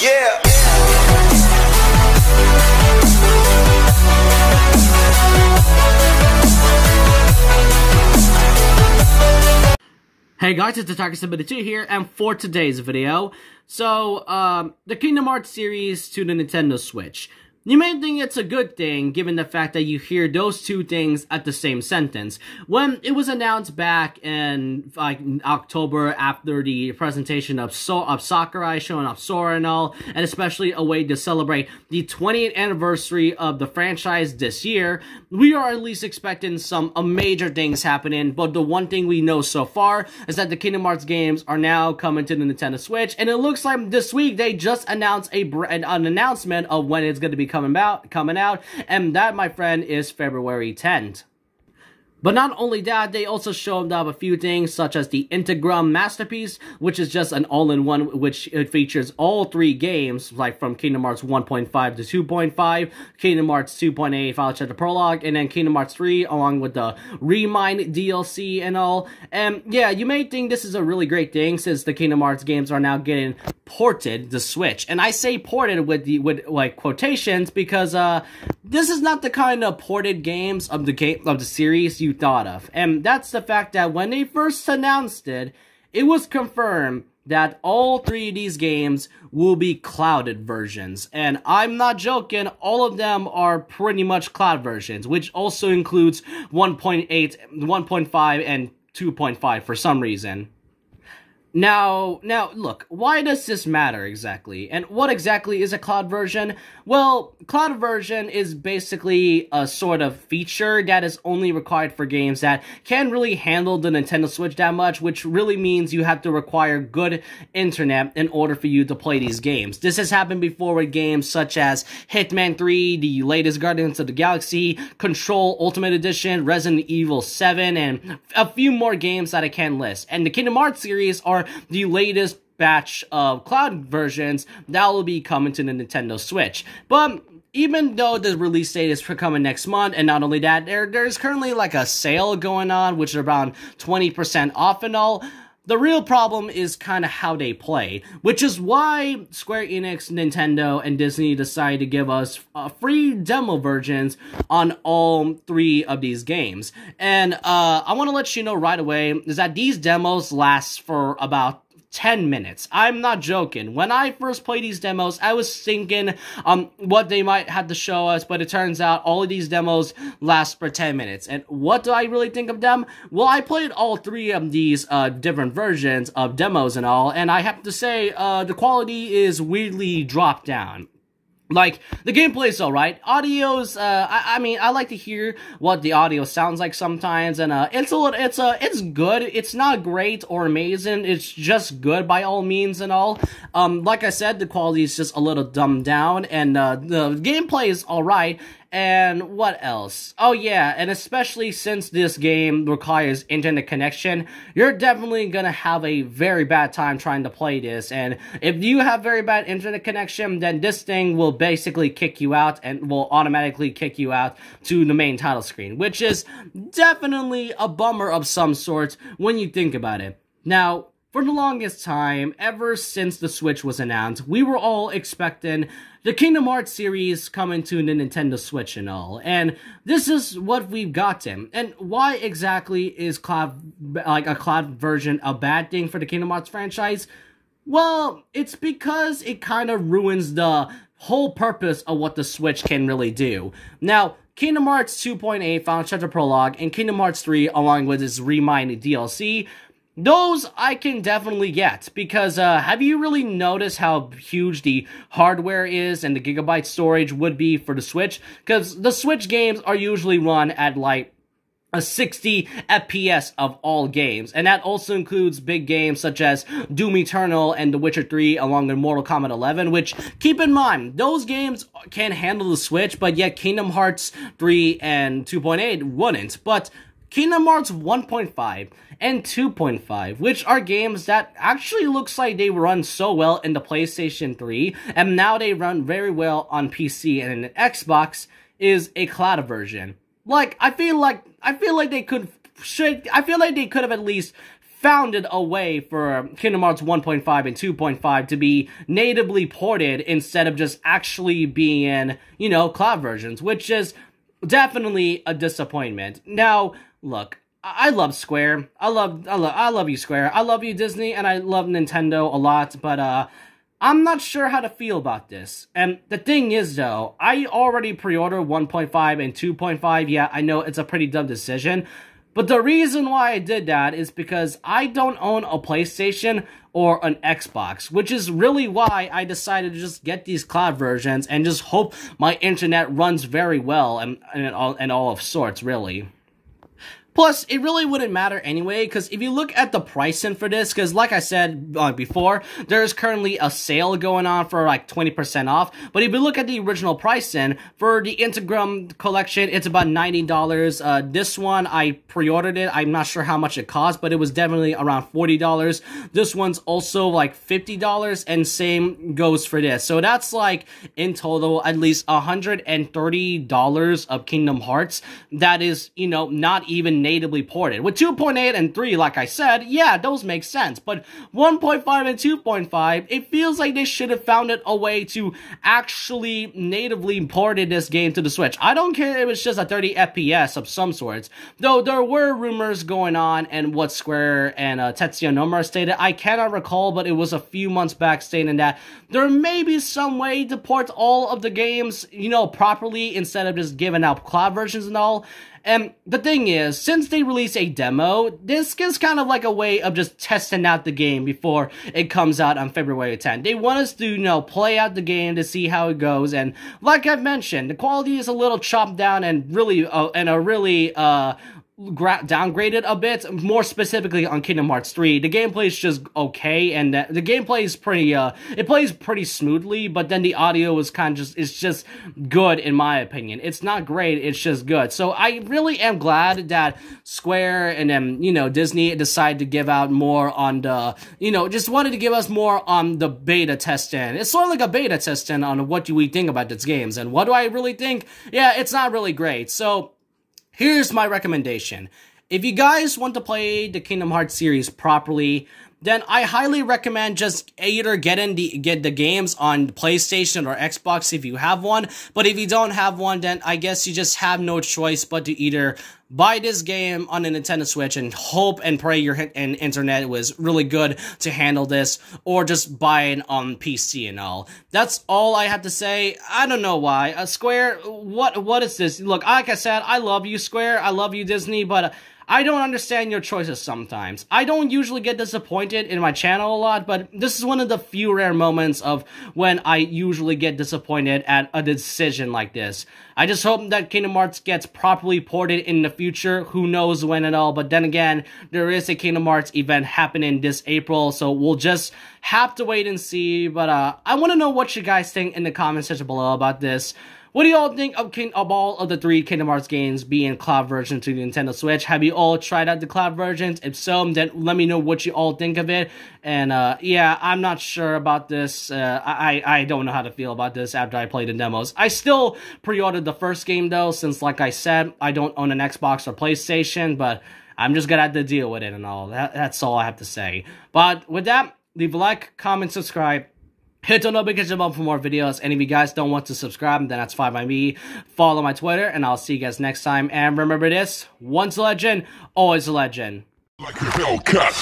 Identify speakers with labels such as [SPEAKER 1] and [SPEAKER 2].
[SPEAKER 1] Yeah.
[SPEAKER 2] Hey guys, it's Attacker72 here, and for today's video, the Kingdom Hearts series to the Nintendo Switch. You may think it's a good thing, given the fact that you hear those two things at the same sentence. When it was announced back in, October after the presentation of Sakurai showing off Sora and all, and especially a way to celebrate the 20th anniversary of the franchise this year, we are at least expecting some major things happening, but the one thing we know so far is that the Kingdom Hearts games are now coming to the Nintendo Switch, and it looks like this week they just announced an announcement of when it's going to be coming out, and that, my friend, is February 10th. But not only that, they also showed off a few things, such as the Integrum Masterpiece, which is just an all-in-one, which it features all three games, like from Kingdom Hearts 1.5 to 2.5, Kingdom Hearts 2.8 Final Chapter Prologue, and then Kingdom Hearts 3, along with the Remind DLC and all. And yeah, you may think this is a really great thing, since the Kingdom Hearts games are now getting ported to Switch. And I say ported with quotations, because this is not the kind of ported games of the series you thought of. And that's the fact that when they first announced it, it was confirmed that all three of these games will be clouded versions. And I'm not joking, all of them are pretty much cloud versions, which also includes 1.8, 1.5, and 2.5 for some reason. Now, look, why does this matter exactly? And what exactly is a cloud version? Well, cloud version is basically a sort of feature that is only required for games that can't really handle the Nintendo Switch that much, which really means you have to require good internet in order for you to play these games. This has happened before with games such as Hitman 3, the latest Guardians of the Galaxy, Control Ultimate Edition, Resident Evil 7, and a few more games that I can't list. And the Kingdom Hearts series are the latest batch of cloud versions that will be coming to the Nintendo Switch. But even though the release date is coming next month, and not only that, there's currently like a sale going on, which is around 20% off and all, the real problem is kind of how they play, which is why Square Enix, Nintendo, and Disney decided to give us free demo versions on all three of these games. And I want to let you know right away is that these demos last for about 10 minutes. I'm not joking. When I first played these demos, I was thinking what they might have to show us, but it turns out all of these demos last for 10 minutes. And what do I really think of them? Well, I played all three of these different versions of demos and all, and I have to say, the quality is weirdly dropped down. Like, the gameplay is alright. Audio's, I mean, I like to hear what the audio sounds like sometimes, and, it's good. It's not great or amazing. It's just good by all means and all. Like I said, the quality is just a little dumbed down, and, the gameplay is alright. And what else? Oh yeah, and especially since this game requires internet connection, you're definitely gonna have a very bad time trying to play this. And if you have very bad internet connection, then this thing will basically kick you out and will automatically kick you out to the main title screen, which is definitely a bummer of some sort when you think about it. Now, for the longest time, ever since the Switch was announced, we were all expecting the Kingdom Hearts series coming to the Nintendo Switch and all, and this is what we've gotten. And why exactly is a cloud version a bad thing for the Kingdom Hearts franchise? Well, it's because it kind of ruins the whole purpose of what the Switch can really do. Now, Kingdom Hearts 2.8 Final Chapter Prologue and Kingdom Hearts 3, along with its Remind DLC, those I can definitely get, because have you really noticed how huge the hardware is and the gigabyte storage would be for the Switch? Because the Switch games are usually run at like a 60 FPS of all games, and that also includes big games such as Doom Eternal and The Witcher 3, along with Mortal Kombat 11, which, keep in mind, those games can handle the Switch, but yet Kingdom Hearts 3 and 2.8 wouldn't. But Kingdom Hearts 1.5 and 2.5, which are games that actually looks like they run so well in the PlayStation 3, and now they run very well on PC and an Xbox, is a cloud version. Like, I feel like they could have at least found a way for Kingdom Hearts 1.5 and 2.5 to be natively ported instead of just actually being, you know, cloud versions, which is definitely a disappointment. Now, look, I love Square. I love you, Square. I love you, Disney, and I love Nintendo a lot, but I'm not sure how to feel about this. And the thing is, though, I already pre-ordered 1.5 and 2.5. Yeah, I know it's a pretty dumb decision, but the reason why I did that is because I don't own a PlayStation or an Xbox, which is really why I decided to just get these cloud versions and just hope my internet runs very well and all of sorts, really. Plus, it really wouldn't matter anyway, because if you look at the pricing for this, because like I said before, there's currently a sale going on for like 20% off, but if you look at the original pricing, for the Integram collection, it's about $90. This one, I pre-ordered it. I'm not sure how much it cost, but it was definitely around $40. This one's also like $50, and same goes for this. So that's like, in total, at least $130 of Kingdom Hearts that is, you know, not even natively ported. With 2.8 and 3, like I said, yeah, those make sense, but 1.5 and 2.5, it feels like they should have found a way to actually natively ported this game to the Switch. I don't care if it's just a 30 FPS of some sorts, though there were rumors going on, and what Square and Tetsuya Nomura stated, I cannot recall, but it was a few months back, stating that there may be some way to port all of the games, you know, properly, instead of just giving out cloud versions and all. And the thing is, since they released a demo, this is kind of like a way of just testing out the game before it comes out on February 10th. They want us to, you know, play out the game to see how it goes, and like I've mentioned, the quality is a little chopped down and really, downgraded a bit, more specifically on Kingdom Hearts 3. The gameplay is just okay, and the gameplay is pretty, it plays pretty smoothly, but then the audio is kind of just good in my opinion. It's not great, it's just good. So I really am glad that Square and then, you know, Disney decided to give out more on the, you know, just wanted to give us more on the beta testing. It's sort of like a beta testing on what do we think about these games, and what do I really think? Yeah, it's not really great. So here's my recommendation. If you guys want to play the Kingdom Hearts series properly, then I highly recommend just either get the games on PlayStation or Xbox if you have one. But if you don't have one, then I guess you just have no choice but to either buy this game on the Nintendo Switch and hope and pray your internet was really good to handle this, or just buy it on PC and all. That's all I have to say. I don't know why. Square, what is this? Look, like I said, I love you, Square. I love you, Disney, but I don't understand your choices sometimes. I don't usually get disappointed in my channel a lot, but this is one of the few rare moments of when I usually get disappointed at a decision like this. I just hope that Kingdom Hearts gets properly ported in the future. Who knows when and all, but then again, there is a Kingdom Hearts event happening this April, so we'll just have to wait and see. But I want to know what you guys think in the comment section below about this. What do you all think of all of the 3 Kingdom Hearts games being cloud versions to the Nintendo Switch? Have you all tried out the cloud versions? If so, then let me know what you all think of it. And yeah, I'm not sure about this. I don't know how to feel about this after I played the demos. I still pre-ordered the first game though, since like I said, I don't own an Xbox or PlayStation, but I'm just gonna have to deal with it and all. That's all I have to say. But with that, leave a like, comment, subscribe. Hit the notification button for more videos, and if you guys don't want to subscribe, then that's fine by me. Follow my Twitter, and I'll see you guys next time. And remember this, once a legend, always a legend. Like a Hellcat.